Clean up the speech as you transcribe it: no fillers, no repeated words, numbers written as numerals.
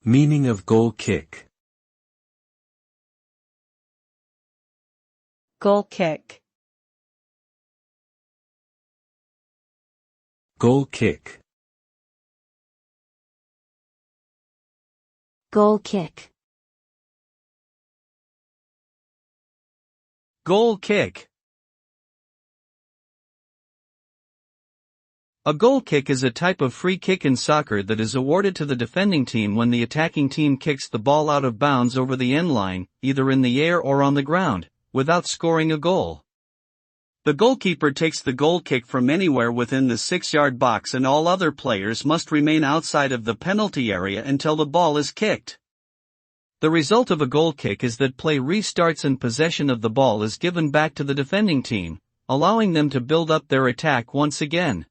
Meaning of goal kick. Goal kick. Goal kick. Goal kick. Goal kick. A goal kick is a type of free kick in soccer that is awarded to the defending team when the attacking team kicks the ball out of bounds over the end line, either in the air or on the ground, without scoring a goal. The goalkeeper takes the goal kick from anywhere within the 6-yard box and all other players must remain outside of the penalty area until the ball is kicked. The result of a goal kick is that play restarts and possession of the ball is given back to the defending team, allowing them to build up their attack once again.